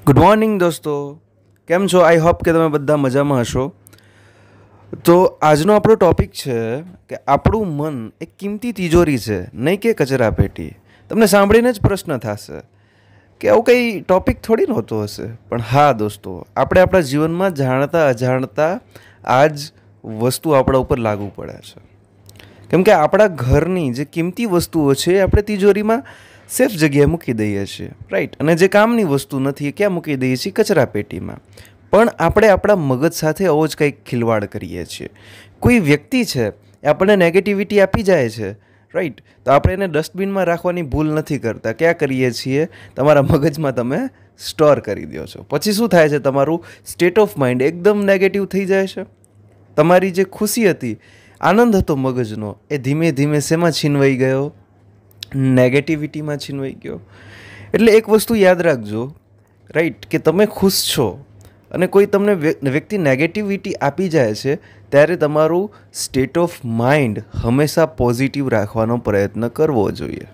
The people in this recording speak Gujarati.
ગુડ મોર્નિંગ દોસ્તો, કેમ છો? આઈ હોપ કે તમે બધા મજામાં હશો. તો આજનો આપણો ટૉપિક છે કે આપણું મન એક કિંમતી તિજોરી છે, નહીં કે કચરા પેટી. તમને સાંભળીને જ પ્રશ્ન થશે કે આવું કંઈ ટૉપિક થોડી નહોતો હશે. પણ હા દોસ્તો, આપણે આપણા જીવનમાં જાણતા અજાણતા આ જ વસ્તુ આપણા ઉપર લાગુ પડે છે. કેમ કે આપણા ઘરની જે કિંમતી વસ્તુઓ છે એ આપણે તિજોરીમાં સેફ જગ્યાએ મૂકી દઈએ છીએ, રાઈટ. અને જે કામની વસ્તુ નથી એ ક્યાં મૂકી દઈએ છીએ? કચરા પેટીમાં. પણ આપણે આપણા મગજ સાથે આવો જ કંઈક ખિલવાડ કરીએ છીએ. કોઈ વ્યક્તિ છે એ આપણને નેગેટિવિટી આપી જાય છે, રાઈટ, તો આપણે એને ડસ્ટબિનમાં રાખવાની ભૂલ નથી કરતા. ક્યાં કરીએ છીએ? તમારા મગજમાં તમે સ્ટોર કરી દો છો. પછી શું થાય છે? તમારું સ્ટેટ ઓફ માઇન્ડ એકદમ નેગેટિવ થઈ જાય છે. તમારી જે ખુશી હતી, આનંદ હતો મગજનો, એ ધીમે ધીમે શેમાં છીનવાઈ ગયો? નેગેટિવિટીમાં છીનવાઈ ગયો. એટલે એક વસ્તુ યાદ રાખજો, રાઈટ, કે તમે ખુશ છો અને કોઈ તમને વ્યક્તિ નેગેટિવિટી આપી જાય છે ત્યારે તમારું સ્ટેટ ઓફ માઇન્ડ હંમેશા પોઝિટિવ રાખવાનો પ્રયત્ન કરવો જોઈએ.